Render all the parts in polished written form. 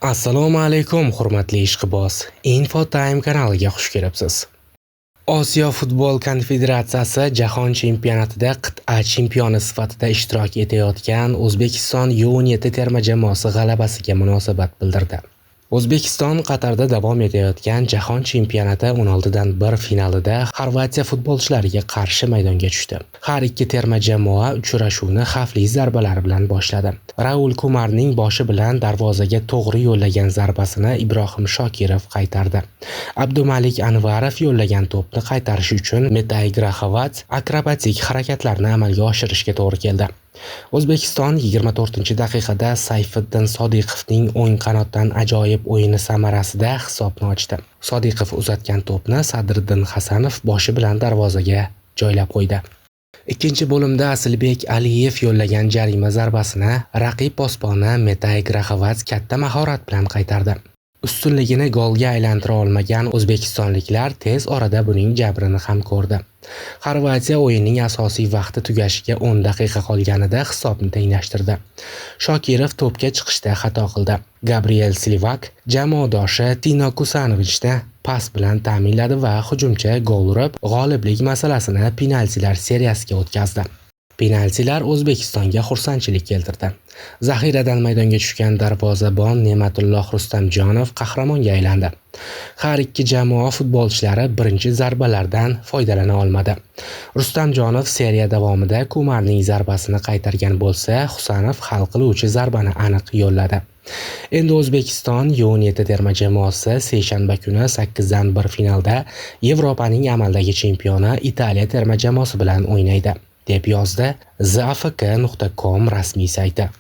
Assalomu alaykum, hurmatli ishqiboz. Infotime kanaliga xush kelibsiz. Osiyo futbol konfederatsiyasi jahon chempionatida qit'a chempioni sifatida ishtirok etayotgan O'zbekiston U17 terma jamoasi g'alabasiga munosabat bildirdi. O'zbekiston Qatarda davom etayotgan jahon chempionati 16dan1 finalida Xorvatiya futbolchilariga qarshi maydonga tushdi. Har ikki terma jamoa uchrashuvni xavfli zarbalar bilan boshladi. Raul Kumarning boshi bilan darvozaga to'g'ri yo'llagan zarbasini Ibrohim Shokirov qaytardi. Abdumalik Anvarov yo'llagan to'pni qaytarish uchun Metay Graxovats akrobatik harakatlarni amalga oshirishga to'g'ri keldi. O'zbekiston 24-daqiqada Sayfiddin Sodiqovning o'ng qanotdan ajoyib o'yini samarasida hisobni ochdi. Sodiqov uzatgan to'pni Sadriddin Hasanov boshi bilan darvozaga joylab qo'ydi. Ikkinchi bo'limda Asilbek Aliyev yo'llagan jarima zarbasini raqib posboni Metay Graxovats katta mahorat bilan qaytardi. Ustunligini golga aylantira olmagan o'zbekistonliklar tez orada buning jabrini ham ko'rdi. Xorvatiya o'yinning asosiy vaqti tugashiga 10 daqiqa qolganida hisobni tenglashtirdi. Shokirov to'pga chiqishda xato qildi. Gabriel Slivak jamoadoshi Tino Kusanovichni pas bilan ta'minladi va hujumchi gol urib, g'oliblik masalasini penaltilar seriyasiga o'tkazdi. Penaltilar O'zbekistonga xursandchilik keltirdi. Zaxiradan maydonga tushgan darvozabon Ne'matulloh Rustamjonov qahramonga aylandi. Har ikki jamoa futbolchilari birinchi zarbalardan foydalana olmadi. Rustamjonov seriya davomida Kumarning zarbasini qaytargan bo'lsa, Husanov hal qiluvchi zarbani aniq yo'lladi. Endi O'zbekiston U17 terma jamoasi seshanba kuni 8dan1 finalda Yevropaning amaldagi chempioni Italiya terma jamoasi bilan o'ynaydi, deb yozdi theafk.com rasmiy sayti.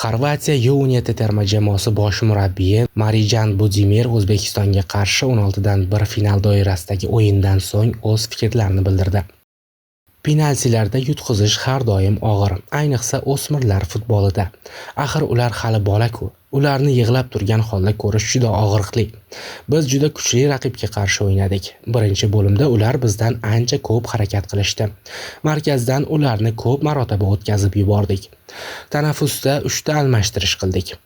Xorvatiya U17 terma jamoasi bosh murabbiyi Marijan Budimir O'zbekistonga qarshi 16dan1 final doirasidagi o'yindan so'ng o'z fikrlarini bildirdi. Penaltilarda yutqizish har doim og'ir, ayniqsa o'smirlar futbolida. Axir ular hali bola-ku. Ularni yig'lab turgan holda ko'rish juda og'riqli. Biz juda kuchli raqibga qarshi o'ynadik. Birinchi bo'limda ular bizdan ancha ko'p harakat qilishdi. Markazdan ularni ko'p marotaba o'tkazib yubordik. Tanaffusda 3 ta almashtirish qildik.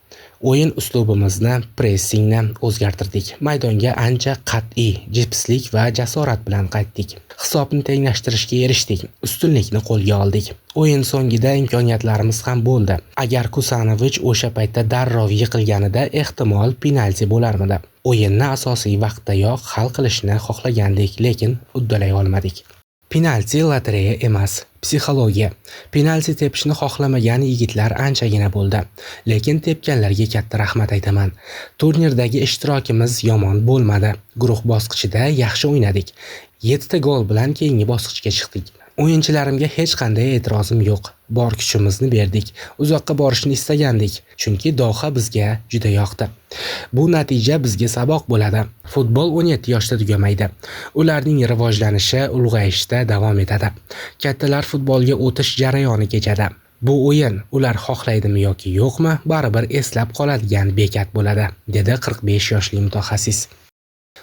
O'yin uslubimizni, pressingni o'zgartirdik. Maydonga ancha qat'iy, jipslik va jasorat bilan qaytdik. Hisobni tenglashtirishga erishdik. Ustunlikni qo'lga oldik. O'yin so'ngida imkoniyatlarimiz ham bo'ldi. Agar Kusanovich o'sha paytda darrov yiqilganida ehtimol penalti bo'larmidi. O'yinni asosiy vaqtdayoq hal qilishni xohlagandik, lekin uddalay olmadik. Penalti lotereya emas, psixologiya. Penalti tepishni xohlamagan yigitlar anchagina bo'ldi, lekin tepganlarga katta rahmat aytaman. Turnirdagi ishtirokimiz yomon bo'lmadi. Guruh bosqichida yaxshi o'ynadik. 7 ta gol bilan keyingi bosqichga chiqdik. O'yinchilarimga hech qanday e'tirozim yo'q. Bor kuchimizni berdik. Uzoqqa borishni istagandik, chunki Doha bizga juda yoqdi. Bu natija bizga saboq bo'ladi. Futbol 17 yoshda tugamaydi. Ularning rivojlanishi, ulg'ayishda davom etadi. Kattalar futbolga o'tish jarayoni kechadi. Bu o'yin ular xohlaydimi yoki yo'qmi, baribir eslab qoladigan bekat bo'ladi, dedi 45 yoshli mutaxassis.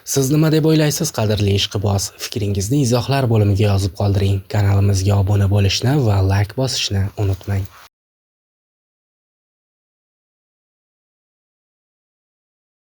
Siz nima deb o'ylaysiz, qadrli ishqiboz? Fikringizni izohlar bo'limiga yozib qoldiring. Kanalimizga obuna bo'lishni va like bosishni unutmang.